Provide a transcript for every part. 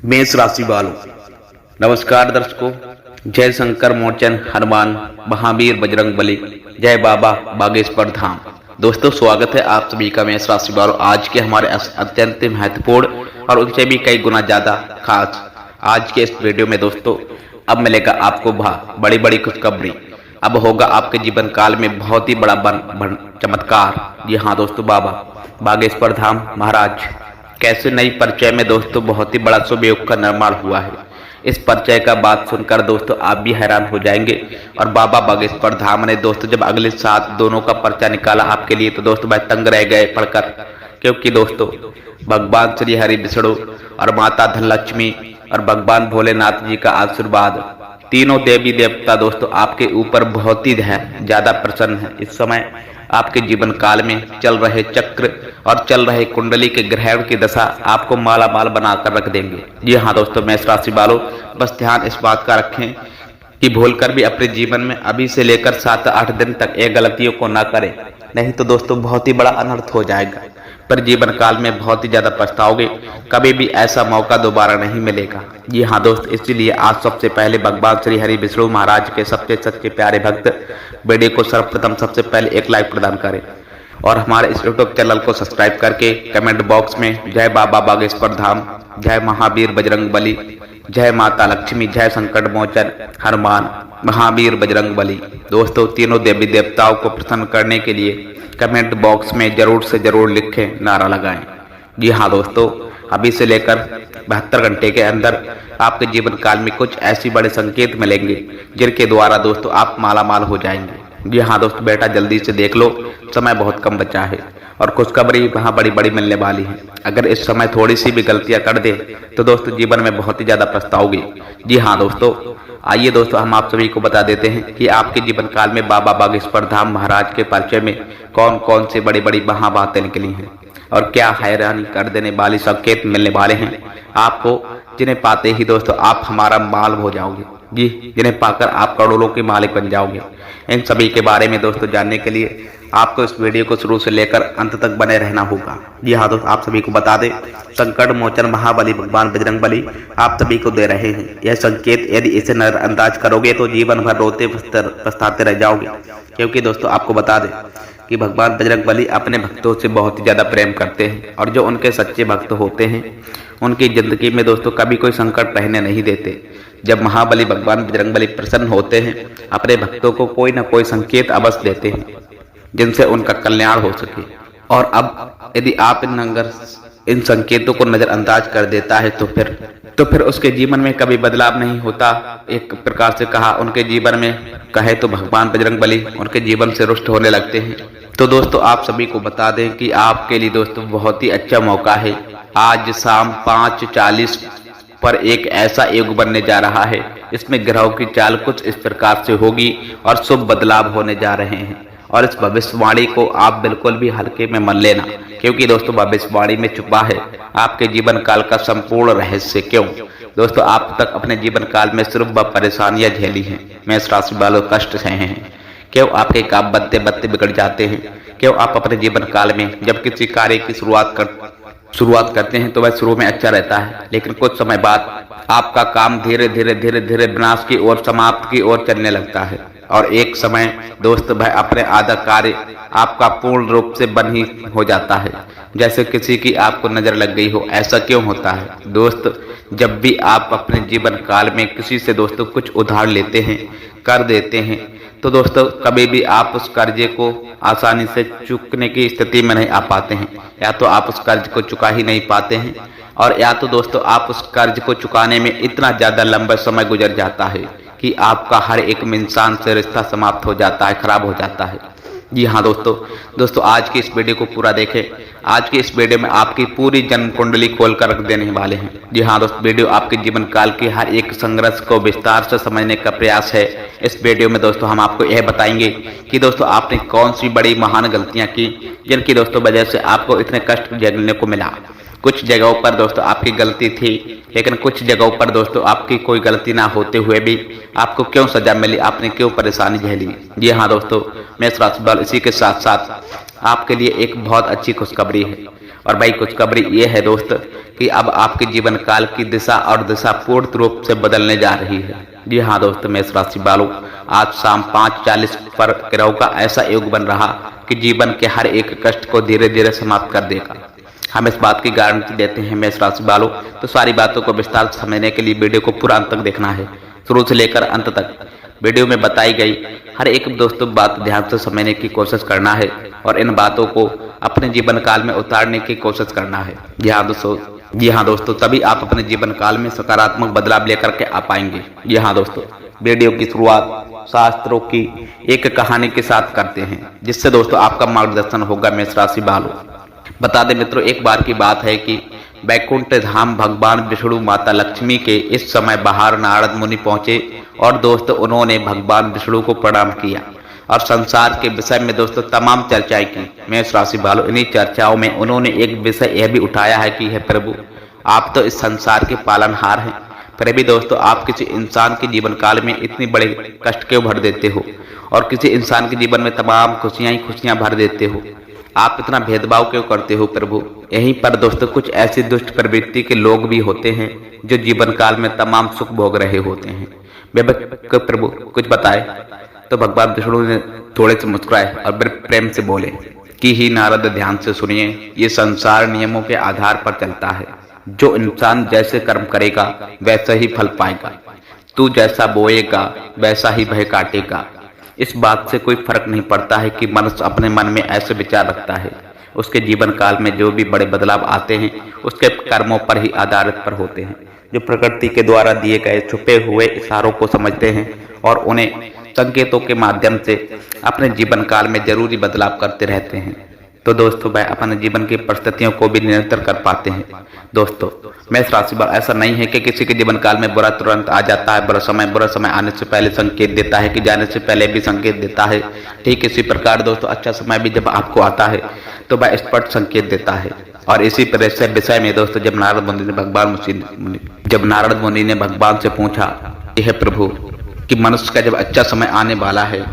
मेष राशि वालों, नमस्कार दर्शकों। जय शंकर मोचन हनुमान महावीर बजरंग बली, जय बाबा बागेश्वर धाम। दोस्तों, स्वागत है आप सभी का मेष राशि वालों आज के हमारे अत्यंत महत्वपूर्ण और उनसे भी कई गुना ज्यादा खास आज के इस वीडियो में। दोस्तों, अब मिलेगा आपको बड़ी बड़ी खुशखबरी। अब होगा आपके जीवन काल में बहुत ही बड़ा चमत्कार। जी हाँ दोस्तों, बाबा बागेश्वर धाम महाराज कैसे नई परिचय में दोस्तों बहुत ही बड़ा शुभ योग का निर्माण हुआ है। इस परिचय का बात सुनकर दोस्तों आप भी हैरान हो जाएंगे। और बाबा बागेश्वर धाम ने दोस्तों जब अगले 7 दोनों का पर्चा निकाला आपके लिए तो दोस्तों वह तंग रह गए पढ़कर, क्योंकि दोस्तों भगवान श्री हरि विष्णु और माता धनलक्ष्मी और भगवान भोलेनाथ जी का आशीर्वाद, तीनों देवी देवता दोस्तों आपके ऊपर बहुत ही ज्यादा प्रसन्न है। इस समय आपके जीवन काल में चल रहे चक्र और चल रहे कुंडली के ग्रहण की दशा आपको माला माल बनाकर रख देंगे। जी हाँ दोस्तों, मेष राशि वालों, बस ध्यान इस बात का रखें कि भूलकर भी अपने जीवन में अभी से लेकर 7-8 दिन तक ये गलतियों को ना करें, नहीं तो दोस्तों बहुत ही बड़ा अनर्थ हो जाएगा। पर जीवन काल में बहुत ही ज्यादा पछताओगे। कभी भी ऐसा मौका दोबारा नहीं मिलेगा। जी हाँ दोस्त, इसीलिए आज सबसे पहले भगवान श्री हरि विष्णु महाराज के सबसे सच्चे प्यारे भक्त वीडियो को सर्वप्रथम सबसे पहले एक लाइक प्रदान करें और हमारे इस यूट्यूब चैनल को सब्सक्राइब करके कमेंट बॉक्स में जय बाबा बागेश्वर धाम, जय महावीर बजरंग बली, जय माता लक्ष्मी, जय संकट मोचन हनुमान महावीर बजरंग बली दोस्तों तीनों देवी देवताओं को प्रसन्न करने के लिए कमेंट बॉक्स में जरूर से जरूर लिखें, नारा लगाएं। जी हाँ दोस्तों, अभी से लेकर 72 घंटे के अंदर आपके जीवन काल में कुछ ऐसी बड़े संकेत मिलेंगे जिनके द्वारा दोस्तों आप माला माल हो जाएंगे। जी हाँ दोस्तों, बेटा जल्दी से देख लो, समय बहुत कम बचा है और खुशखबरी वहाँ बड़ी बड़ी मिलने वाली है। अगर इस समय थोड़ी सी भी गलतियां कर दे तो दोस्तों जीवन में बहुत ही ज्यादा पछताओगे। जी हाँ दोस्तों, आइए दोस्तों हम आप सभी को बता देते हैं कि आपके जीवन काल में बाबा बागेश्वर धाम महाराज के परिचय में कौन कौन से बड़ी बड़ी महाबातें निकली हैं और क्या हैरानी कर देने वाली संकेत मिलने वाले हैं आपको, जिन्हें पाते ही दोस्तों आप हमारा माल हो जाओगे। जी, जिन्हें पाकर आप करोड़ों के मालिक बन जाओगे। इन सभी के बारे में दोस्तों जानने के लिए आपको इस वीडियो को शुरू से लेकर अंत तक बने रहना होगा। जी हाँ दोस्तों, आप सभी को बता दें, संकट मोचन महाबली भगवान बजरंग बली आप सभी को दे रहे हैं यह संकेत। यदि इसे नजरअंदाज करोगे तो जीवन भर रोते पछताते रह जाओगे, क्योंकि दोस्तों आपको बता दें कि भगवान बजरंग बली अपने भक्तों से बहुत ही ज्यादा प्रेम करते हैं और जो उनके सच्चे भक्त होते हैं उनकी जिंदगी में दोस्तों कभी कोई संकट रहने नहीं देते। जब महाबली भगवान बजरंग बली प्रसन्न होते हैं अपने भक्तों को कोई ना कोई संकेत अवश्य देते हैं जिनसे उनका कल्याण हो सके। और अब यदि आप इन संकेतों को नजरअंदाज कर देता है तो फिर उसके जीवन में कभी बदलाव नहीं होता। एक प्रकार से कहा, उनके जीवन में कहे तो भगवान बजरंग बली उनके जीवन से रुष्ट होने लगते हैं। तो दोस्तों आप सभी को बता दें कि आपके लिए दोस्तों बहुत ही अच्छा मौका है। आज शाम 5:40 पर एक ऐसा योग बनने जा रहा है, इसमें ग्रहों की चाल कुछ इस प्रकार से होगी और शुभ बदलाव होने जा रहे हैं। और इस भविष्यवाणी को आप बिल्कुल भी हल्के में मत लेना, क्योंकि दोस्तों भविष्यवाणी में छुपा है आपके जीवन काल का संपूर्ण रहस्य। क्यों दोस्तों, आप तक अपने जीवन काल में सिर्फ परेशानियां झेली हैं, मेष राशि वालों कष्ट सहे हैं। क्यों आपके काम बत्ते बत्ते बिगड़ जाते हैं? क्यों आप अपने जीवन काल में जब किसी कार्य की शुरुआत करते हैं तो वह शुरू में अच्छा रहता है, लेकिन कुछ समय बाद आपका काम धीरे धीरे विनाश की ओर, समाप्त की ओर चलने लगता है और एक समय दोस्त वह अपने आधा कार्य आपका पूर्ण रूप से बंद ही हो जाता है, जैसे किसी की आपको नजर लग गई हो। ऐसा क्यों होता है दोस्त? जब भी आप अपने जीवन काल में किसी से दोस्तों कुछ उधार लेते हैं, कर देते हैं, तो दोस्तों कभी भी आप उस कर्जे को आसानी से चुकने की स्थिति में नहीं आ पाते हैं, या तो आप उस कर्ज को चुका ही नहीं पाते हैं और या तो दोस्तों आप उस कर्ज को चुकाने में इतना ज्यादा लंबा समय गुजर जाता है कि आपका हर एक इंसान से रिश्ता समाप्त हो जाता है, खराब हो जाता है। जी हाँ दोस्तों आज की इस वीडियो को पूरा देखें। आज की इस वीडियो में आपकी पूरी जन्म कुंडली खोल कर रख देने वाले हैं। जी हाँ दोस्तों, वीडियो आपके जीवन काल की हर एक संघर्ष को विस्तार से समझने का प्रयास है। इस वीडियो में दोस्तों हम आपको यह बताएंगे कि दोस्तों आपने कौन सी बड़ी महान गलतियां की जिनकी दोस्तों वजह से आपको इतने कष्ट झेलने को मिला। कुछ जगहों पर दोस्तों आपकी गलती थी, लेकिन कुछ जगहों पर दोस्तों आपकी कोई गलती ना होते हुए भी आपको क्यों सजा मिली, आपने क्यों परेशानी झेली। जी हाँ दोस्तों, मेष राशि वाले, इसी के साथ साथ आपके लिए एक बहुत अच्छी खुशखबरी है। और भाई खुशखबरी ये है दोस्त कि अब आपके जीवन काल की दिशा और दिशा पूर्ण रूप से बदलने जा रही है। जी हाँ दोस्तों, मेष राशि वालों, आज शाम 5:40 पर ग्रहों का ऐसा योग बन रहा कि जीवन के हर एक कष्ट को धीरे धीरे समाप्त कर देगा। हम इस बात की गारंटी देते हैं मेष राशि वालों। तो सारी बातों को विस्तार से समझने के लिए वीडियो को पूरा अंत तक देखना है, शुरू से लेकर अंत तक। वीडियो में बताई गई हर एक दोस्तों बात ध्यान से समझने की कोशिश करना है और इन बातों को अपने जीवन काल में उतारने की कोशिश करना है। जी हाँ दोस्तों, तभी आप अपने जीवन काल में सकारात्मक बदलाव लेकर के आ पाएंगे। जी हाँ दोस्तों, वीडियो की शुरुआत शास्त्रों की एक कहानी के साथ करते हैं, जिससे दोस्तों आपका मार्गदर्शन होगा मेष राशि वालों। बता दें मित्रों, एक बार की बात है कि बैकुंठ धाम भगवान विष्णु माता लक्ष्मी के इस समय बाहर नारद मुनि पहुंचे और दोस्तों उन्होंने भगवान विष्णु को प्रणाम किया और संसार के विषय में दोस्तों तमाम चर्चाएं की। मेष राशि वालों, इन्हीं चर्चाओं में उन्होंने एक विषय यह भी उठाया है कि हे प्रभु, आप तो इस संसार के पालनहार हैं, फिर भी दोस्तों आप किसी इंसान के जीवन काल में इतने बड़े कष्ट क्यों भर देते हो और किसी इंसान के जीवन में तमाम खुशियां ही खुशियां भर देते हो। आप इतना भेदभाव क्यों करते हो प्रभु। यहीं पर दोस्तों कुछ ऐसी दुष्ट प्रवृत्ति के लोग भी होते हैं जो जीवन काल में तमाम सुख भोग रहे होते हैं। प्रभु कुछ बताए। तो भगवान विष्णु ने थोड़े से मुस्कुराए और बड़े प्रेम से बोले कि ही नारद, ध्यान से सुनिए, ये संसार नियमों के आधार पर चलता है। जो इंसान जैसे कर्म करेगा वैसा ही फल पाएगा। तू जैसा बोएगा वैसा ही वह काटेगा। इस बात से कोई फर्क नहीं पड़ता है कि मनुष्य अपने मन में ऐसे विचार रखता है। उसके जीवन काल में जो भी बड़े बदलाव आते हैं उसके कर्मों पर ही आधारित पर होते हैं, जो प्रकृति के द्वारा दिए गए छुपे हुए इशारों को समझते हैं और उन्हें संकेतों के माध्यम से अपने जीवन काल में जरूरी बदलाव करते रहते हैं। तो दोस्तों वह अपने जीवन की परिस्थितियों को भी नियंत्रण कर पाते हैं। दोस्तों मेष राशि वाला, ऐसा नहीं है कि किसी के जीवन काल में बुरा तुरंत आ जाता है। बुरा समय आने से पहले संकेत देता है कि जाने से पहले भी संकेत देता है। ठीक इसी प्रकार दोस्तों अच्छा समय भी जब आपको आता है तो वह स्पष्ट संकेत देता है। और इसी विषय में दोस्तों जब नारद मुनि ने भगवान से पूछा, यह प्रभु कि मनुष्य का जब अच्छा समय आने वाला है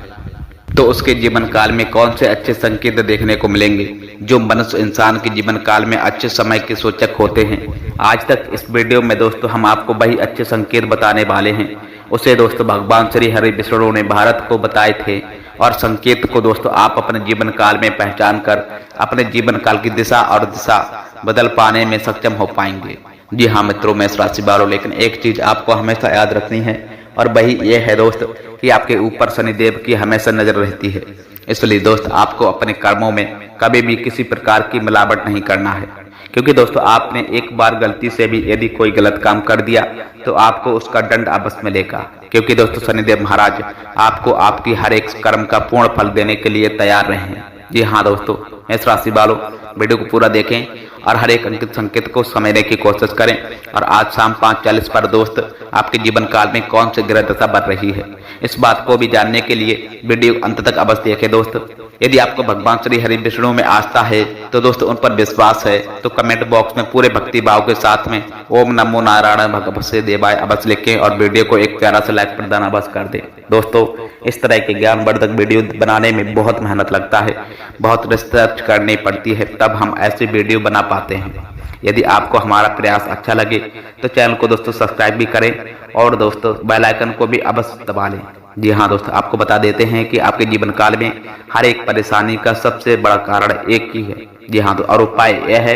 तो उसके जीवन काल में कौन से अच्छे संकेत देखने को मिलेंगे जो मनुष्य इंसान के जीवन काल में अच्छे समय के सूचक होते हैं। आज तक इस वीडियो में दोस्तों हम आपको वही अच्छे संकेत बताने वाले हैं। उसे दोस्तों भगवान श्री हरि विष्णु ने भारत को बताए थे और संकेत को दोस्तों आप अपने जीवन काल में पहचान कर अपने जीवन काल की दिशा और दिशा बदल पाने में सक्षम हो पाएंगे। जी हाँ मित्रों, मेष राशि वालों, लेकिन एक चीज आपको हमेशा याद रखनी है और वही ये है दोस्त कि आपके ऊपर शनिदेव की हमेशा नजर रहती है। इसलिए दोस्त आपको अपने कर्मों में कभी भी किसी प्रकार की मिलावट नहीं करना है, क्योंकि दोस्तों आपने एक बार गलती से भी यदि कोई गलत काम कर दिया तो आपको उसका दंड अवश्य मिलेगा। क्योंकि दोस्तों शनिदेव महाराज आपको आपकी हर एक कर्म का पूर्ण फल देने के लिए तैयार रहे हैं। जी हाँ दोस्तों, मेष राशि वालों, वीडियो को पूरा देखें और हर एक अंकित संकेत को समझने की कोशिश करें। और आज शाम 5:40 पर दोस्त आपके जीवन काल में कौन सी ग्रह दशा बन रही है, इस बात को भी जानने के लिए वीडियो अंत तक अवश्य देखें। दोस्त यदि आपको भगवान श्री हरि विष्णु में आस्था है तो दोस्तों उन पर विश्वास है तो कमेंट बॉक्स में पूरे भक्ति भाव के साथ में ओम नमो नारायण भगवते देवाय अवश्य लिखें और वीडियो को एक प्यारा सा लाइक प्रदान अवश्य कर दें। दोस्तों इस तरह के ज्ञानवर्धक वीडियो बनाने में बहुत मेहनत लगता है, बहुत रिसर्च करनी पड़ती है, तब हम ऐसे वीडियो बना पाते हैं। यदि आपको हमारा प्रयास अच्छा लगे तो चैनल को दोस्तों सब्सक्राइब भी करें और दोस्तों बेल आइकन को भी अवश्य दबा लें। जी हाँ दोस्तों, आपको बता देते हैं कि आपके जीवन काल में हर एक परेशानी का सबसे बड़ा कारण एक ही है। जी हाँ, तो और उपाय यह है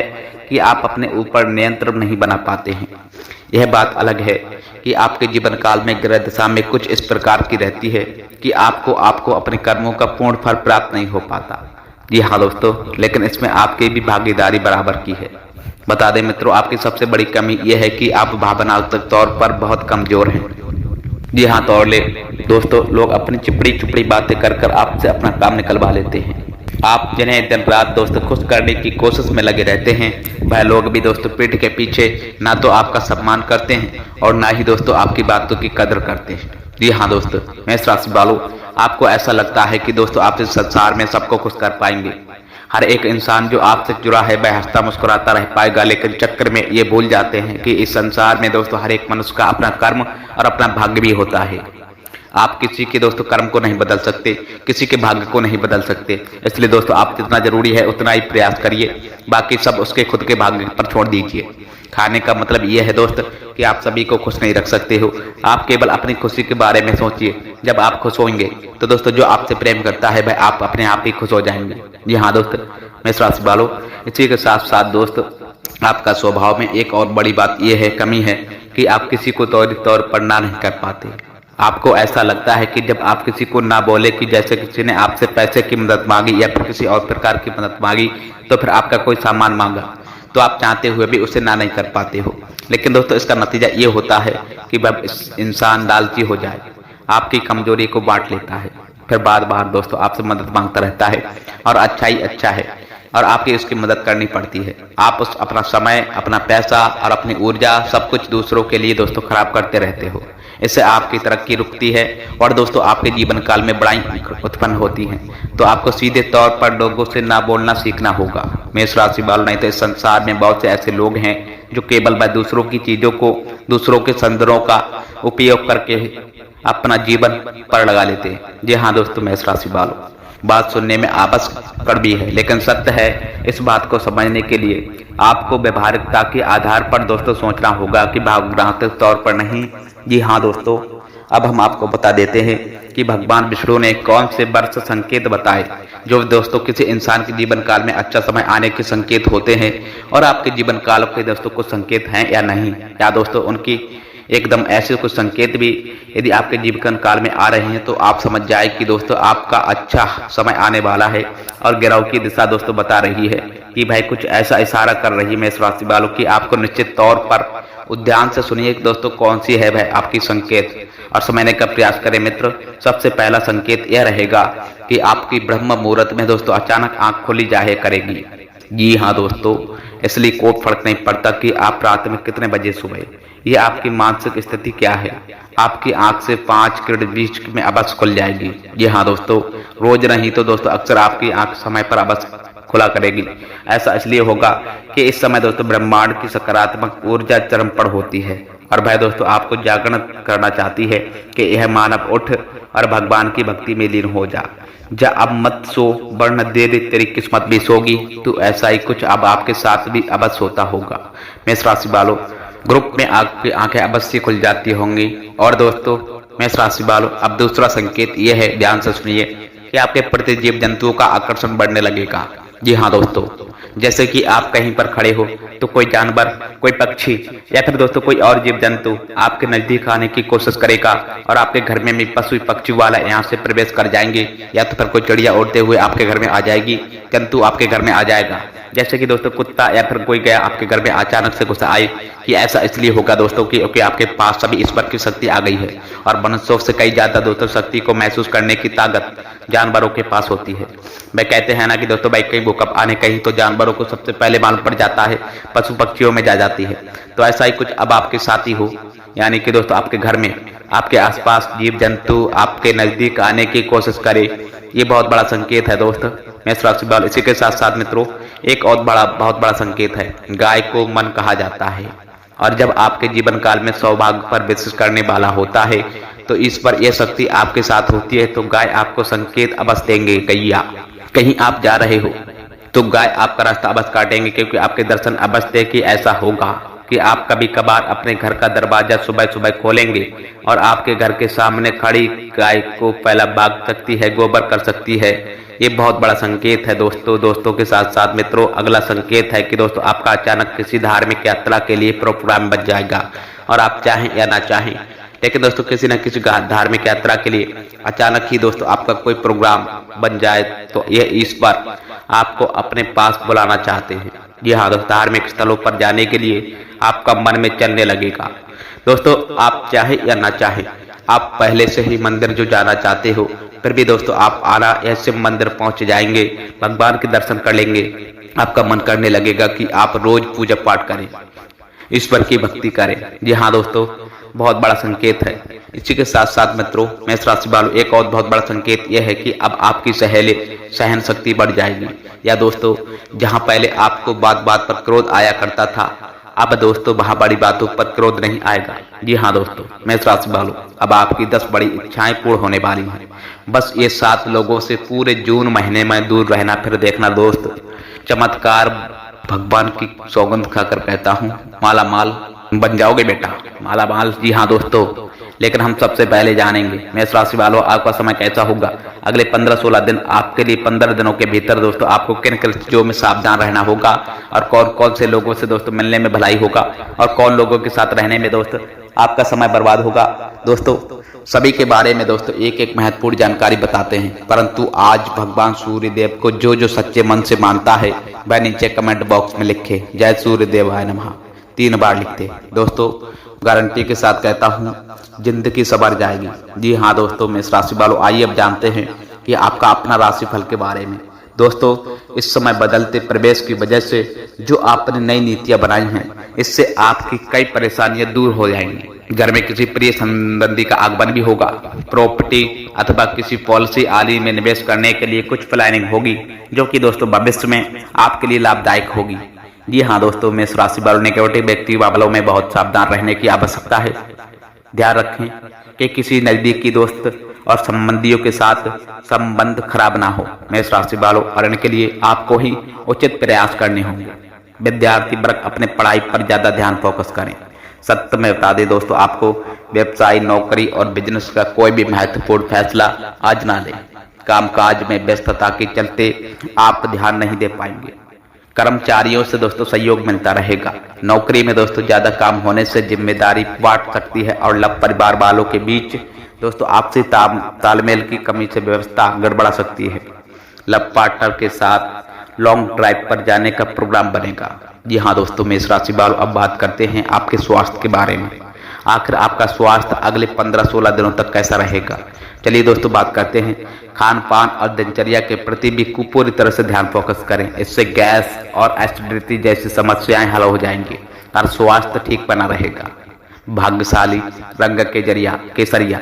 कि आप अपने ऊपर नियंत्रण नहीं बना पाते हैं। यह बात अलग है कि आपके जीवन काल में ग्रह दशा में कुछ इस प्रकार की रहती है कि आपको अपने कर्मों का पूर्ण फल प्राप्त नहीं हो पाता। जी हाँ दोस्तों, लेकिन इसमें आपकी भी भागीदारी बराबर की है। बता दें मित्रों, आपकी सबसे बड़ी कमी यह है कि आप भावनात्मक तौर पर बहुत कमजोर हैं। जी हाँ दोस्तों, लोग अपनी चिपड़ी बातें कर आपसे अपना काम निकलवा लेते हैं। आप जिन्हें दिन रात दोस्तों खुश करने की कोशिश में लगे रहते हैं, वह लोग भी दोस्तों पीठ के पीछे ना तो आपका सम्मान करते हैं और ना ही दोस्तों आपकी बातों की कदर करते हैं। जी हाँ दोस्तों, मेष राशि वालों, आपको ऐसा लगता है कि दोस्तों आप इस संसार में सबको खुश कर पाएंगे। हर एक इंसान जो आपसे जुड़ा है वह हंसता मुस्कुराता रह पाएगा, लेकिन चक्कर में ये भूल जाते हैं कि इस संसार में दोस्तों हर एक मनुष्य का अपना कर्म और अपना भाग्य भी होता है। आप किसी के दोस्तों कर्म को नहीं बदल सकते, किसी के भाग्य को नहीं बदल सकते। इसलिए दोस्तों आप जितना जरूरी है उतना ही प्रयास करिए, बाकी सब उसके खुद के भाग्य पर छोड़ दीजिए। खाने का मतलब यह है दोस्त कि आप सभी को खुश नहीं रख सकते हो, आप केवल अपनी खुशी के बारे में सोचिए। जब आप खुश होंगे तो दोस्तों जो आपसे प्रेम करता है भाई आप अपने आप ही खुश हो जाएंगे। जी हाँ दोस्त मेष राशि वालों, इसी के साथ साथ दोस्त आपका स्वभाव में एक और बड़ी बात यह है, कमी है कि आप किसी को तौर पर ना नहीं कर पाते। आपको ऐसा लगता है कि जब आप किसी को ना बोले कि जैसे किसी ने आपसे पैसे की मदद मांगी या फिर किसी और प्रकार की मदद मांगी, तो फिर आपका कोई सामान मांगा तो आप चाहते हुए भी उसे ना नहीं कर पाते हो। लेकिन दोस्तों इसका नतीजा ये होता है कि जब इंसान लालची हो जाए, आपकी कमजोरी को बांट लेता है, फिर बार बार दोस्तों आपसे मदद मांगता रहता है और अच्छा ही अच्छा है और आपकी उसकी मदद करनी पड़ती है। आप उस अपना समय, अपना पैसा और अपनी ऊर्जा सब कुछ दूसरों के लिए दोस्तों खराब करते रहते हो। इससे आपकी तरक्की रुकती है और दोस्तों आपके जीवन काल में बुराई उत्पन्न होती है। तो आपको सीधे तौर पर लोगों से ना बोलना सीखना होगा मेष राशि वालों, नहीं तो इस संसार में बहुत से ऐसे लोग हैं जो केवल वह दूसरों की चीजों को, दूसरों के संदर्भों का उपयोग करके अपना जीवन पर लगा लेते हैं। जी हाँ दोस्तों मेष राशि वालों, बात सुनने में आपस कड़वी है लेकिन सत्य है। इस बात को समझने के लिए आपको व्यवहारिकता के आधार पर दोस्तों सोचना होगा कि भावनात्मक तौर पर नहीं। जी हाँ दोस्तों, अब हम आपको बता देते हैं कि भगवान विष्णु ने कौन से वर्ष संकेत बताए जो दोस्तों किसी इंसान के जीवन काल में अच्छा समय आने के संकेत होते हैं, और आपके जीवन काल के दोस्तों कुछ संकेत हैं या नहीं, या दोस्तों उनकी एकदम ऐसे कुछ संकेत भी यदि आपके जीवन काल में आ रहे हैं तो आप समझ जाए कि दोस्तों आपका अच्छा समय आने वाला है। और गिराव की दिशा दोस्तों बता रही है कि भाई कुछ ऐसा इशारा कर रही है मेष राशि वालों की आपको निश्चित तौर पर। ध्यान से सुनिए दोस्तों कौन सी है भाई आपकी संकेत, और समझने का प्रयास करें मित्र। सबसे पहला संकेत यह रहेगा कि आपकी ब्रह्म मुहूर्त में दोस्तों अचानक आंख खोली जाया करेगी। जी हाँ दोस्तों, इसलिए कोई फर्क नहीं पड़ता कि आप रात में कितने बजे सोए, ये आपकी मानसिक स्थिति क्या है। आपकी आंख से 5 मिनट बीच में अवश्य खुल जाएगी। जी हाँ दोस्तों, रोज नहीं तो दोस्तों अक्सर आपकी आंख समय पर अवश्य खुला करेगी। ऐसा इसलिए होगा कि इस समय दोस्तों ब्रह्मांड की सकारात्मक ऊर्जा चरम पर होती है और भाई दोस्तों आपको जागरण करना चाहती है कि यह मानव उठ और भगवान की भक्ति में लीन हो जा अब मत सो, वरना दे तेरी किस्मत भी सोगी। तो ऐसा ही कुछ अब आपके साथ भी अवश्य होता होगा मेष राशि वालों। ग्रुप में आपकी आंखें अवश्य खुल जाती होंगी। और दोस्तों मेष राशि वालों, अब दूसरा संकेत यह है, ध्यान से सुनिए, कि आपके प्रति जीव जंतुओं का आकर्षण बढ़ने लगेगा। जी हाँ दोस्तों, जैसे कि आप कहीं पर खड़े हो तो कोई जानवर, कोई पक्षी या फिर दोस्तों कोई और जीव जंतु आपके नजदीक आने की कोशिश करेगा और आपके घर में भी पशु पक्षी वाला यहाँ से प्रवेश कर जाएंगे, या तो फिर कोई चिड़िया उड़ते हुए आपके घर में आ जाएगी, जंतु आपके घर में आ जाएगा। जैसे कि दोस्तों कुत्ता या फिर कोई गया आपके घर में अचानक से घुस आए। कि ऐसा इसलिए होगा दोस्तों कि आपके पास सभी ईश्वर की शक्ति आ गई है और मनुष्यों से कई ज्यादा दोस्तों शक्ति को महसूस करने की ताकत जानवरों के पास होती है। मैं कहते हैं ना कि दोस्तों भाई कहीं भूकंप आने कहीं तो जानवरों को सबसे पहले मालूम पड़ जाता है, पशु पक्षियों में जा जाती है। तो ऐसा ही कुछ अब आपके साथ ही हो, यानी कि दोस्तों आपके घर में, आपके आसपास जीव जंतु आपके नजदीक आने की कोशिश करे, ये बहुत बड़ा संकेत है दोस्त मेष राशि वालों। इसी के साथ साथ मित्रों एक और बहुत बड़ा संकेत है, गाय को मन कहा जाता है। और जब आपके जीवन काल में सौभाग्य पर विशेष करने वाला होता है तो इस पर यह शक्ति आपके साथ होती है, तो गाय आपको संकेत अवश्य देंगे। कहीं आप जा रहे हो तो गाय आपका रास्ता अवश्य काटेंगे, क्योंकि आपके दर्शन अवश्य दे कि ऐसा होगा कि आप कभी कभार अपने घर का दरवाजा सुबह सुबह खोलेंगे और आपके घर के सामने खड़ी गाय को पहला भाग सकती है, गोबर कर सकती है। ये बहुत बड़ा संकेत है दोस्तों के साथ साथ मित्रों अगला संकेत है कि दोस्तों आपका अचानक किसी धार्मिक यात्रा के लिए प्रोग्राम बन जाएगा, और आप चाहें या ना चाहें, लेकिन दोस्तों किसी न किसी धार्मिक यात्रा के लिए अचानक ही दोस्तों आपका कोई प्रोग्राम बन जाए तो यह ईश्वर आपको अपने पास बुलाना चाहते हैं। जी हाँ दोस्तों, धार्मिक स्थलों पर जाने के लिए आपका मन में चलने लगेगा। दोस्तों आप चाहे या ना चाहे, आप पहले से ही मंदिर जो जाना चाहते हो, फिर भी दोस्तों आप आना ऐसे मंदिर पहुंच जाएंगे, भगवान के दर्शन कर लेंगे। आपका मन करने लगेगा कि आप रोज पूजा पाठ करें, ईश्वर की भक्ति करें। जी हाँ दोस्तों, बहुत बड़ा संकेत है। इसी के साथ साथ मित्रों मेष राशि वालों एक और बहुत बड़ा संकेत यह है कि अब आपकी सहन शक्ति बढ़ जाएगी। या दोस्तों जहां पहले आपको बात बात पर क्रोध आया करता था, अब दोस्तों वहाँ बड़ी बातों पर क्रोध नहीं आएगा। जी हाँ दोस्तों, मेष राशि वालों, अब आपकी 10 बड़ी इच्छाएं पूर्ण होने वाली हैं। बस ये 7 लोगों से पूरे जून महीने में दूर रहना। फिर देखना दोस्त, चमत्कार भगवान की सौगंध खाकर कहता हूँ, माला माल बन जाओगे बेटा, माला माल। जी हाँ दोस्तों, लेकिन हम सबसे पहले जानेंगे मेष राशि वालों आपका समय कैसा होगा अगले 15-16 दिन। आपके लिए 15 दिनों के भीतर दोस्तों आपको किन किन चीजों में सावधान रहना होगा और कौन कौन से लोगों से दोस्तों मिलने में भलाई होगा और कौन लोगों के साथ रहने में दोस्तों आपका समय बर्बाद होगा। दोस्तों सभी के बारे में दोस्तों एक एक महत्वपूर्ण जानकारी बताते हैं, परंतु आज भगवान सूर्य देव को जो जो सच्चे मन से मानता है वह नीचे कमेंट बॉक्स में लिखे जय सूर्य देवाय नमः 3 बार लिखते। दोस्तों गारंटी के साथ कहता हूँ जिंदगी सवर जाएगी। जी हाँ दोस्तों, मेष राशि वालों आइए अब जानते हैं कि आपका अपना राशिफल के बारे में। दोस्तों इस समय बदलते प्रवेश की वजह से जो आपने नई नीतियां बनाई हैं, इससे आपकी कई परेशानियां दूर हो जाएंगी। घर में किसी प्रिय संबंधी का आगमन भी होगा। प्रॉपर्टी अथवा किसी पॉलिसी आदि में निवेश करने के लिए कुछ प्लानिंग होगी, जो कि दोस्तों भविष्य में आपके लिए लाभदायक होगी। जी हाँ दोस्तों, मेष राशि वालों नेगेटिव व्यक्ति वालों में बहुत सावधान रहने की आवश्यकता है। ध्यान रखें कि किसी नजदीकी दोस्त और संबंधियों के साथ संबंध खराब ना हो। मेष राशि वालों अरण के लिए आपको ही उचित प्रयास करने होंगे। विद्यार्थी वर्ग अपने पढ़ाई पर ज्यादा ध्यान फोकस करें। सत्य में बता दें दोस्तों, आपको व्यवसाय, नौकरी और बिजनेस का कोई भी महत्वपूर्ण फैसला आज ना लें। कामकाज में व्यस्तता के चलते आप ध्यान नहीं दे पाएंगे। कर्मचारियों से दोस्तों सहयोग मिलता रहेगा। नौकरी में दोस्तों ज्यादा काम होने से जिम्मेदारी बढ़ सकती है और लव परिवार वालों के बीच दोस्तों आपसी तालमेल की कमी से व्यवस्था गड़बड़ा सकती है। लव पार्टनर के साथ लॉन्ग ड्राइव पर जाने का प्रोग्राम बनेगा। जी हाँ दोस्तों, मेष राशि वालों अब बात करते हैं आपके स्वास्थ्य के बारे में। आखिर आपका स्वास्थ्य अगले 15-16 दिनों तक कैसा रहेगा। चलिए दोस्तों बात करते हैं। खान पान और दिनचर्या के प्रति भी पूरी तरह से ध्यान फोकस करें। इससे गैस और एसिडिटी जैसी समस्याएं हल हो जाएंगी और स्वास्थ्य ठीक बना रहेगा। भाग्यशाली रंग के जरिया केसरिया,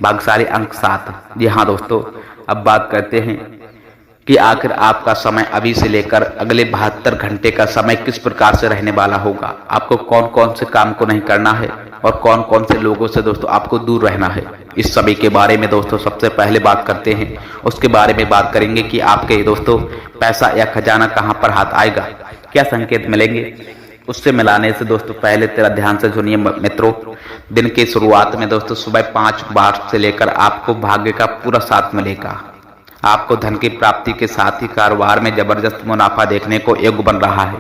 भाग्यशाली अंक 7। जी हाँ दोस्तों, अब बात करते हैं कि आखिर आपका समय अभी से लेकर अगले 72 घंटे का समय किस प्रकार से रहने वाला होगा। आपको कौन कौन से काम को नहीं करना है और कौन कौन से लोगों से दोस्तों आपको दूर रहना है, इस सभी के बारे में दोस्तों सबसे पहले बात करते हैं। उसके बारे में बात करेंगे कि आपके दोस्तों पैसा या खजाना कहां पर हाथ आएगा, क्या संकेत मिलेंगे। उससे मिलाने से दोस्तों पहले तेरा ध्यान से सुनिए मित्रों। दिन की शुरुआत में दोस्तों सुबह 5 बार से लेकर आपको भाग्य का पूरा साथ मिलेगा। आपको धन की प्राप्ति के साथ ही कारोबार में जबरदस्त मुनाफा देखने को योग्य बन रहा है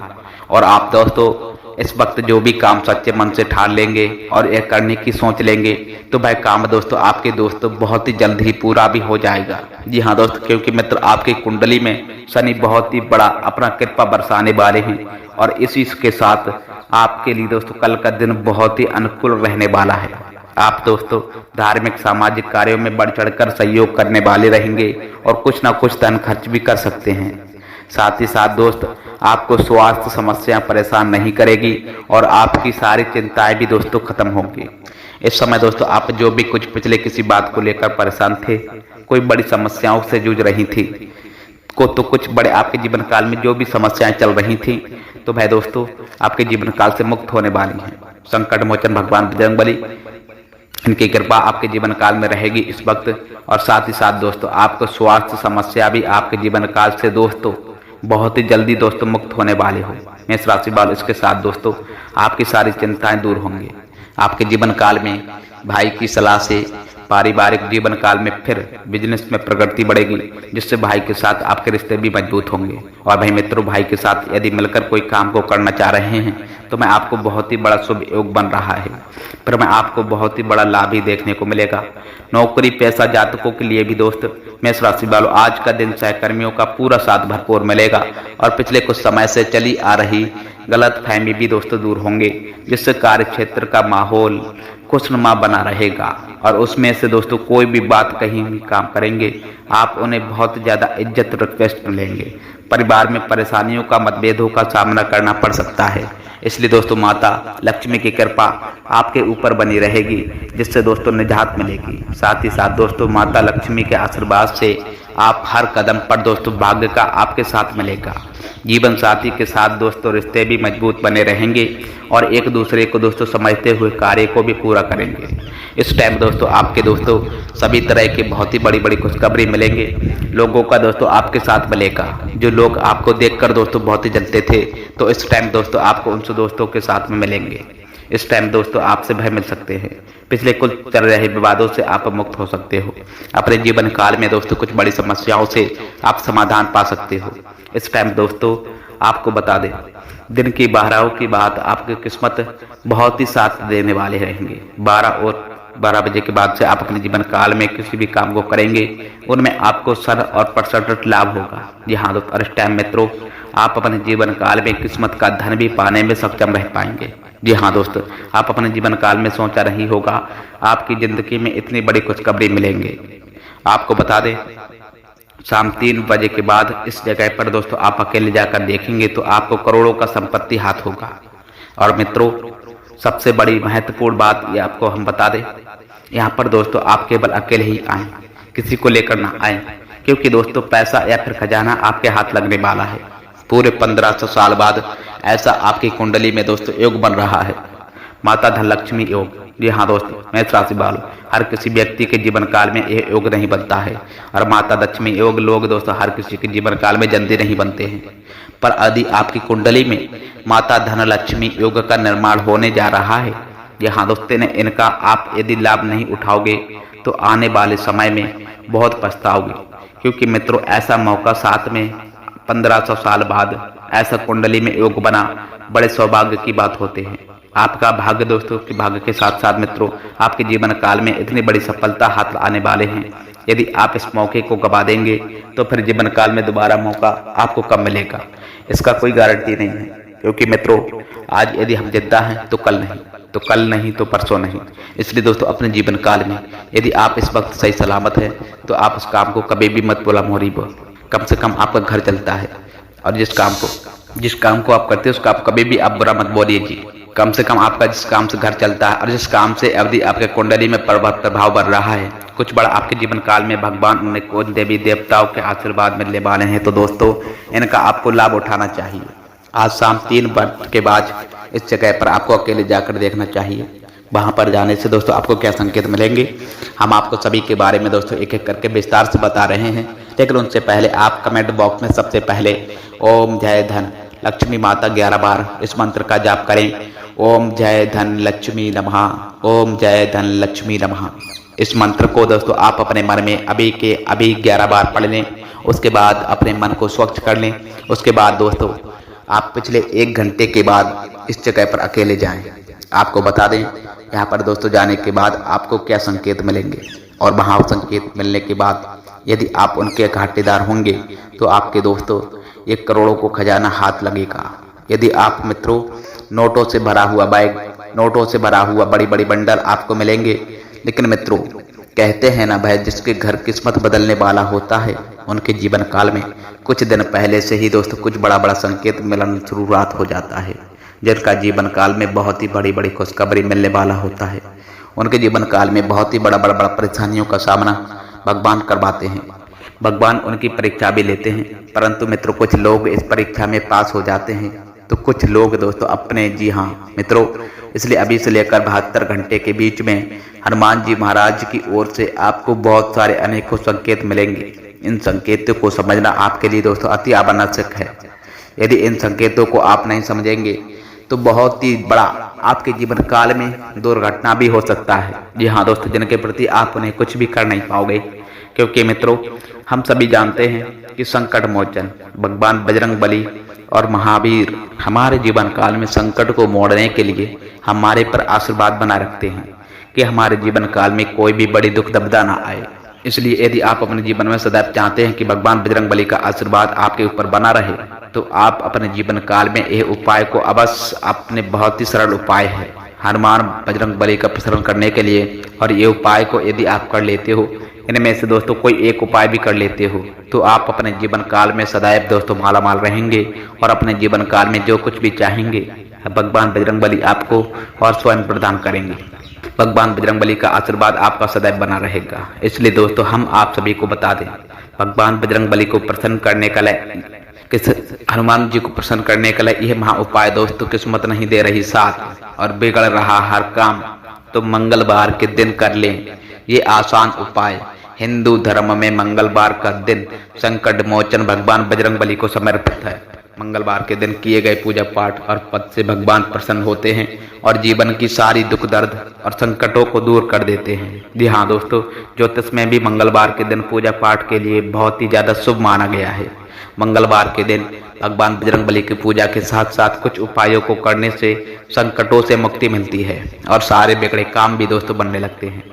और आप दोस्तों इस वक्त जो भी काम सच्चे मन से ठान लेंगे और यह करने की सोच लेंगे तो वह काम दोस्तों आपके दोस्तों बहुत ही जल्द ही पूरा भी हो जाएगा। जी हाँ दोस्तों, क्योंकि मित्र आपकी कुंडली में शनि बहुत ही बड़ा अपना कृपा बरसाने वाले हैं और इसी के साथ आपके लिए दोस्तों कल का दिन बहुत ही अनुकूल रहने वाला है। आप दोस्तों धार्मिक सामाजिक कार्यों में बढ़ चढ़कर सहयोग करने वाले रहेंगे और कुछ ना कुछ धन खर्च भी कर सकते हैं। साथ ही साथ दोस्त आपको स्वास्थ्य समस्या परेशान नहीं करेगी और आपकी सारी चिंताएं भी दोस्तों खत्म होंगी। इस समय दोस्तों आप जो भी कुछ पिछले किसी बात को लेकर परेशान थे, कोई बड़ी समस्याओं से जूझ रही थी तो कुछ बड़े आपके जीवन काल में जो भी समस्याएं चल रही थी तो भाई दोस्तों आपके जीवन काल से मुक्त होने वाली हैं। संकट मोचन भगवान बजरंगबली इनकी कृपा आपके जीवन काल में रहेगी इस वक्त। और साथ ही साथ दोस्तों आपको स्वास्थ्य समस्या भी आपके जीवन काल से दोस्तों बहुत ही जल्दी दोस्तों मुक्त होने वाले हो। मेष राशि वालों इसके साथ दोस्तों आपकी सारी चिंताएं दूर होंगी। आपके जीवन काल में भाई की सलाह से पारिवारिक जीवन काल में फिर बिजनेस में प्रगति बढ़ेगी, जिससे भाई के साथ आपके रिश्ते भी मजबूत होंगे। और भाई मित्रों भाई के साथ यदि मिलकर कोई काम को करना चाह रहे हैं तो मैं आपको बहुत ही बड़ा शुभ योग बन रहा है, फिर मैं आपको बहुत ही बड़ा लाभ ही देखने को मिलेगा। नौकरी पेशा जातकों के लिए भी दोस्त मेष राशि वालों आज का दिन सहकर्मियों का पूरा साथ भरपूर मिलेगा और पिछले कुछ समय से चली आ रही गलत फहमी भी दोस्तों दूर होंगे, जिससे कार्य क्षेत्र का माहौल खुशनुमा बना रहेगा। और उसमें से दोस्तों कोई भी बात कहीं भी काम करेंगे आप उन्हें बहुत ज्यादा इज्जत रिक्वेस्ट मिलेंगे। परिवार में परेशानियों का, मतभेदों का सामना करना पड़ सकता है। इसलिए दोस्तों माता लक्ष्मी की कृपा आपके ऊपर बनी रहेगी, जिससे दोस्तों निजात मिलेगी। साथ ही साथ दोस्तों माता लक्ष्मी के आशीर्वाद से आप हर कदम पर दोस्तों भाग्य का आपके साथ मिलेगा। जीवन साथी के साथ दोस्तों रिश्ते भी मजबूत बने रहेंगे और एक दूसरे को दोस्तों समझते हुए कार्य को भी पूरा करेंगे। इस टाइम दोस्तों आपके दोस्तों सभी तरह के बहुत ही बड़ी बड़ी खुशखबरी मिलेंगे। लोगों का दोस्तों आपके साथ मिलेगा। जो लोग आपको देखकर दोस्तों बहुत ही जलते थे, तो इस टाइम दोस्तों आपको उनसे दोस्तों के साथ में मिलेंगे। इस टाइम दोस्तों आपसे भय मिल सकते हैं। पिछले कुछ चल रहे विवादों से आप मुक्त हो सकते हो। अपने जीवन काल में दोस्तों कुछ बड़ी समस्याओं से आप समाधान पा सकते हो। इस टाइम दोस्तों आपको बता दें, दिन की 12 की बात आपकी किस्मत बहुत ही साथ देने वाले रहेंगे। 12 बजे के बाद से आप अपने जीवन काल में किसी भी काम को करेंगे, उनमें आपको 100% लाभ होगा। जी हाँ दोस्तों, और इस टाइम मित्रों आप अपने जीवन काल में किस्मत का धन भी पाने में सक्षम रह पाएंगे। जी हाँ दोस्तों, आप अपने जीवन काल में सोचा नहीं होगा आपकी जिंदगी में इतनी बड़ी खुशखबरी मिलेंगे। आपको बता दें, शाम 3 बजे के बाद इस जगह पर दोस्तों आप अकेले जाकर देखेंगे तो आपको करोड़ों का संपत्ति हाथ होगा। और मित्रों सबसे बड़ी महत्वपूर्ण बात ये आपको हम बता दें, यहाँ पर दोस्तों आप केवल अकेले ही आए, किसी को लेकर ना आए, क्योंकि दोस्तों पैसा या फिर खजाना आपके हाथ लगने वाला है। पूरे 1500 साल बाद ऐसा आपकी कुंडली में दोस्तों योग बन रहा है, माता धनलक्ष्मी योग। जी हाँ दोस्तों, मेष राशि वालों, हर किसी व्यक्ति के जीवन काल में यह योग नहीं बनता है और माता लक्ष्मी योग लोग दोस्तों हर किसी के जीवन काल में जल्दी नहीं बनते हैं। पर यदि आपकी कुंडली में माता धनलक्ष्मी योग का निर्माण होने जा रहा है, यहाँ दोस्तों ने इनका आप यदि लाभ नहीं उठाओगे तो आने वाले समय में बहुत पछताओगे। क्योंकि मित्रों ऐसा मौका साथ में 1500 साल बाद ऐसा कुंडली में योग बना बड़े सौभाग्य की बात होते हैं। आपका भाग्य दोस्तों के भाग्य के साथ साथ मित्रों आपके जीवन काल में इतनी बड़ी सफलता हाथ आने वाले हैं। यदि आप इस मौके को गवा देंगे तो फिर जीवन काल में दोबारा मौका आपको कब मिलेगा, इसका कोई गारंटी नहीं है। क्योंकि मित्रों आज यदि हम जिंदा हैं तो कल नहीं तो परसों नहीं। इसलिए दोस्तों अपने जीवन काल में यदि आप इस वक्त सही सलामत है तो आप उस काम को कभी भी मत बोला मोरी बोल। कम से कम आपका घर चलता है और जिस काम को आप करते हैं उसका आप कभी भी आप बुरा मत बोलिए जी। कम से कम आपका जिस काम से घर चलता है और जिस काम से अवधि आपके कुंडली में प्रभाव बढ़ रहा है, कुछ बड़ा आपके जीवन काल में भगवान उन्हें को देवी देवताओं के आशीर्वाद मिलने वाले हैं, तो दोस्तों इनका आपको लाभ उठाना चाहिए। आज शाम 3 बजे के बाद इस जगह पर आपको अकेले जाकर देखना चाहिए। वहां पर जाने से दोस्तों आपको क्या संकेत मिलेंगे हम आपको सभी के बारे में दोस्तों एक एक करके विस्तार से बता रहे हैं। लेकिन उनसे पहले आप कमेंट बॉक्स में सबसे पहले ओम जय धन लक्ष्मी माता 11 बार इस मंत्र का जाप करें। ओम जय धन लक्ष्मी नमः, ओम जय धन लक्ष्मी नमः। इस मंत्र को दोस्तों आप अपने मन में अभी के अभी 11 बार पढ़ लें। उसके बाद अपने मन को स्वच्छ कर लें। उसके बाद दोस्तों आप पिछले 1 घंटे के बाद इस जगह पर अकेले जाएं। आपको बता दें यहाँ पर दोस्तों जाने के बाद आपको क्या संकेत मिलेंगे, और वहाँ संकेत मिलने के बाद यदि आप उनके घाटेदार होंगे तो आपके दोस्तों 1 करोड़ों को खजाना हाथ लगेगा। यदि आप मित्रों नोटों से भरा हुआ बैग, नोटों से भरा हुआ बड़ी बड़ी बंडल आपको मिलेंगे। लेकिन मित्रों कहते हैं ना भाई, जिसके घर किस्मत बदलने वाला होता है उनके जीवन काल में कुछ दिन पहले से ही दोस्तों कुछ बड़ा बड़ा संकेत मिलना शुरुआत हो जाता है। जिनका जीवन काल में बहुत ही बड़ी बड़ी खुशखबरी मिलने वाला होता है, उनके जीवन काल में बहुत ही बड़ा परेशानियों का सामना भगवान करवाते हैं। भगवान उनकी परीक्षा भी लेते हैं, परंतु मित्रों कुछ लोग इस परीक्षा में पास हो जाते हैं तो कुछ लोग दोस्तों अपने, जी हाँ मित्रों, इसलिए अभी से लेकर 72 घंटे के बीच में हनुमान जी महाराज की ओर से आपको बहुत सारे अनेकों संकेत मिलेंगे। इन संकेतों को समझना आपके लिए दोस्तों अति आवश्यक है। यदि इन संकेतों को आप नहीं समझेंगे तो बहुत ही बड़ा आपके जीवन काल में दुर्घटना भी हो सकता है। जी हाँ दोस्तों, जिनके प्रति आप उन्हें कुछ भी कर नहीं पाओगे। क्योंकि मित्रों हम सभी जानते हैं कि संकट मोचन भगवान बजरंग बली और महावीर हमारे जीवन काल में संकट को मोड़ने के लिए हमारे पर आशीर्वाद बना रखते हैं कि हमारे जीवन काल में कोई भी बड़ी दुख दबदा ना आए। इसलिए यदि आप अपने जीवन में सदैव चाहते हैं कि भगवान बजरंग बली का आशीर्वाद आपके ऊपर बना रहे, तो आप अपने जीवन काल में यह उपाय को अवश्य, अपने बहुत ही सरल उपाय है, हनुमान बजरंग बली का प्रसन्न करने के लिए। और ये उपाय को यदि आप कर लेते हो, इनमें से दोस्तों कोई एक उपाय भी कर लेते हो, तो आप अपने जीवन काल में सदैव दोस्तों मालामाल रहेंगे और अपने जीवन काल में जो कुछ भी चाहेंगे भगवान बजरंग बली आपको और स्वयं प्रदान करेंगे। भगवान बजरंग बली का आशीर्वाद आपका सदैव बना रहेगा। इसलिए दोस्तों हम आप सभी को बता दें, भगवान बजरंग बली को प्रसन्न करने का किस हनुमान जी को प्रसन्न करने के लिए यह महा उपाय दोस्तों किस्मत नहीं दे रही साथ और बिगड़ रहा हर काम, तो मंगलवार के दिन कर लें ये आसान उपाय। हिंदू धर्म में मंगलवार का दिन संकट मोचन भगवान बजरंग बली को समर्पित है। मंगलवार के दिन किए गए पूजा पाठ और पद से भगवान प्रसन्न होते हैं और जीवन की सारी दुख दर्द और संकटों को दूर कर देते हैं। जी हाँ दोस्तों, ज्योतिष में भी मंगलवार के दिन पूजा पाठ के लिए बहुत ही ज्यादा शुभ माना गया है। मंगलवार के दिन भगवान बजरंग बली की पूजा के साथ साथ कुछ उपायों को करने से संकटों से मुक्ति मिलती है और सारे बिगड़े काम भी दोस्तों बनने लगते हैं।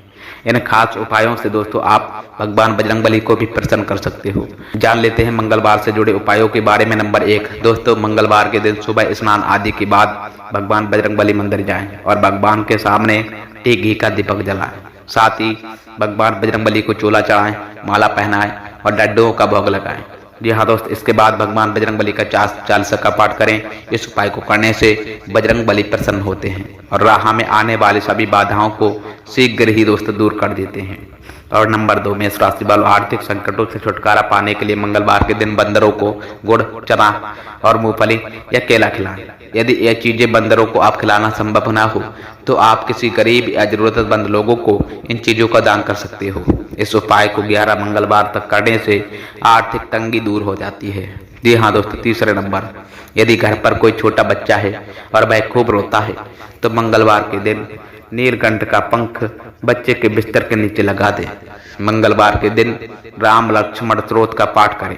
इन खास उपायों से दोस्तों आप भगवान बजरंग बली को भी प्रसन्न कर सकते हो। जान लेते हैं मंगलवार से जुड़े उपायों के बारे में। नंबर 1 दोस्तों, मंगलवार के दिन सुबह स्नान आदि के बाद भगवान बजरंग बली मंदिर जाएं और भगवान के सामने एक घी का दीपक जलाएं। साथ ही भगवान बजरंग बली को चोला चढ़ाएं, माला पहनाएं और लड्डुओं का भोग लगाएं। जी हाँ दोस्त, इसके बाद भगवान बजरंग बली का 40 का पाठ करें। इस उपाय को करने से बजरंग बली प्रसन्न होते हैं और राह में आने वाली सभी बाधाओं को शीघ्र ही दोस्तों दूर कर देते हैं। और नंबर 2 मेष राशि वालों, आर्थिक संकटों से छुटकारा पाने के लिए मंगलवार के दिन बंदरों को गुड़, चना और मूंगफली या केला खिलाएं। यदि ये चीजें बंदरों को आप खिलाना संभव ना हो तो आप किसी गरीब या जरूरतमंद लोगों को इन चीजों का दान कर सकते हो। इस उपाय को 11 मंगलवार तक करने से आर्थिक तंगी दूर हो जाती है। जी हाँ दोस्तों, तीसरे नंबर, यदि घर पर कोई छोटा बच्चा है और वह खूब रोता है तो मंगलवार के दिन नीलकंठ का पंख बच्चे के बिस्तर के नीचे लगा दें। मंगलवार के दिन राम लक्ष्मण स्तोत्र का पाठ करें।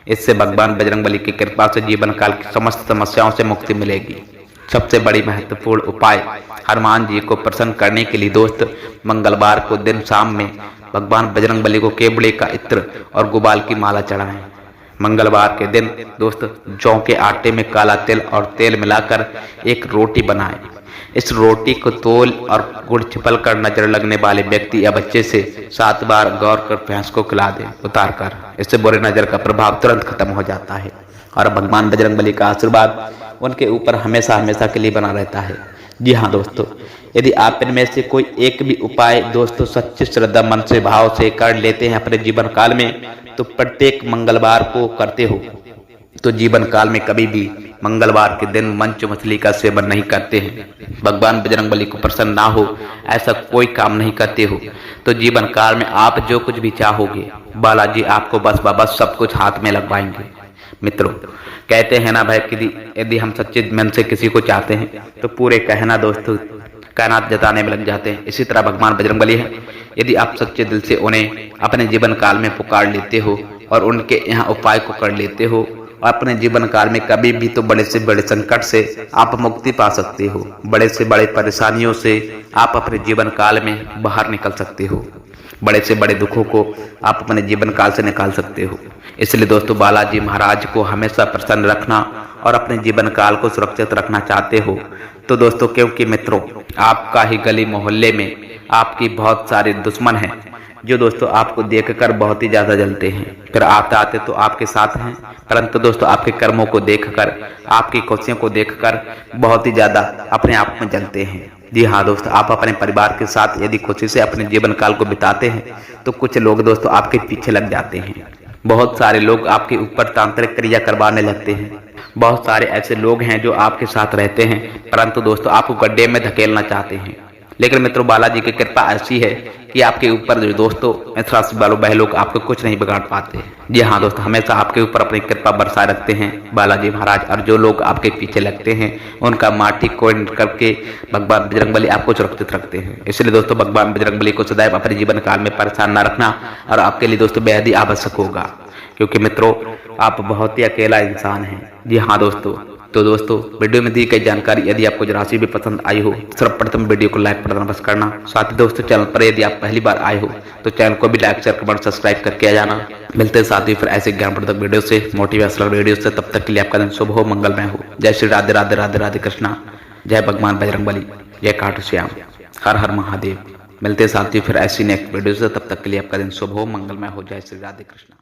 इससे भगवान बजरंग बली की कृपा से जीवन काल की समस्त समस्याओं से मुक्ति मिलेगी। सबसे बड़ी महत्वपूर्ण उपाय हनुमान जी को प्रसन्न करने के लिए दोस्त मंगलवार को दिन शाम में भगवान बजरंग बली को केवड़े का इत्र और गुबाल की माला चढ़ाएं। मंगलवार के दिन दोस्त जौ के आटे में काला तिल और तेल मिलाकर एक रोटी बनाएं। इस रोटी को तोल और गुड़ छिपल कर नजर लगने वाले व्यक्ति या बच्चे से 7 बार गौर कर भैंस को खिला दे उतार कर। इससे बुरे नजर का प्रभाव तुरंत खत्म हो जाता है और भगवान बजरंग बली का आशीर्वाद उनके ऊपर हमेशा हमेशा के लिए बना रहता है। जी हाँ दोस्तों, यदि आप इनमें से कोई एक भी उपाय दोस्तों सच्ची श्रद्धा मन से भाव से कर लेते हैं अपने जीवन काल में, तो प्रत्येक मंगलवार को करते हो तो जीवन काल में कभी भी मंगलवार के दिन मंच मछली का सेवन नहीं करते हैं, भगवान बजरंग बली को प्रसन्न ना हो ऐसा कोई काम नहीं करते हो, तो जीवन काल में आप जो कुछ भी चाहोगे बालाजी आपको बस सब कुछ हाथ में लगवाएंगे। मित्रों, कहते हैं ना भाई कि यदि हम सच्चे मन से किसी को चाहते हैं तो पूरे कहना दोस्तों कायनात जताने में लग जाते हैं। इसी तरह भगवान बजरंग बली है, यदि आप सच्चे दिल से उन्हें अपने जीवन काल में पुकार लेते हो और उनके यहाँ उपाय को कर लेते हो, अपने जीवन काल में कभी भी तो बड़े से बड़े संकट से आप मुक्ति पा सकते हो, बड़े से बड़े परेशानियों से आप अपने जीवन काल में बाहर निकल सकते हो, बड़े से बड़े दुखों को आप अपने जीवन काल से निकाल सकते हो। इसलिए दोस्तों बालाजी महाराज को हमेशा प्रसन्न रखना और अपने जीवन काल को सुरक्षित रखना चाहते हो तो दोस्तों, क्योंकि मित्रों आपका ही गली मोहल्ले में आपकी बहुत सारे दुश्मन हैं जो दोस्तों आपको देखकर बहुत ही ज्यादा जलते हैं, फिर आते आते तो आपके साथ हैं, परंतु दोस्तों आपके कर्मों को देखकर आपकी खुशियों को देखकर बहुत ही ज्यादा अपने आप में जलते हैं। जी हाँ दोस्तों, आप अपने परिवार के साथ यदि खुशी से अपने जीवन काल को बिताते हैं तो कुछ लोग दोस्तों आपके पीछे लग जाते हैं। बहुत सारे लोग आपके ऊपर तांत्रिक क्रिया करवाने लगते हैं। बहुत सारे ऐसे लोग हैं जो आपके साथ रहते हैं परंतु दोस्तों आपको गड्ढे में धकेलना चाहते हैं। लेकिन मित्रों बालाजी की कृपा ऐसी है कि आपके ऊपर जो दोस्तों मेष राशि वालों वह लोग आपको कुछ नहीं बिगाड़ पाते। जी हाँ दोस्तों, हमेशा आपके ऊपर अपनी कृपा बरसाए रखते हैं बालाजी महाराज, और जो लोग आपके पीछे लगते हैं उनका माटी कोड़ करके भगवान बजरंग बली आपको सुरक्षित रखते हैं। इसलिए दोस्तों भगवान बजरंग बली को सदैव अपने जीवन काल में परेशान न रखना और आपके लिए दोस्तों बेहद ही आवश्यक होगा, क्योंकि मित्रों आप बहुत ही अकेला इंसान हैं। जी हाँ दोस्तों, तो दोस्तों वीडियो में दी गई जानकारी यदि आपको राशि भी पसंद आई हो सर्वप्रथम वीडियो को लाइक बटन बस करना। साथ ही दोस्तों चैनल पर यदि आप पहली बार आए हो तो चैनल को भी लाइक शेयर कमेंट सब्सक्राइब करके आ जाना। मिलते हैं साथ ही फिर ऐसे ज्ञानवर्धक वीडियो से, मोटिवेशनल वीडियो से। तब तक के लिए आपका दिन शुभ हो, मंगलमय हो। जय श्री राधे राधे राधे राधे कृष्णा। जय भगवान बजरंग बली। जय खाटू श्याम, हर हर महादेव। मिलते हैं साथियों फिर ऐसी नेक्स्ट वीडियो से, तब तक के लिए आपका दिन शुभ हो, मंगलमय हो। जय श्री राधे कृष्ण।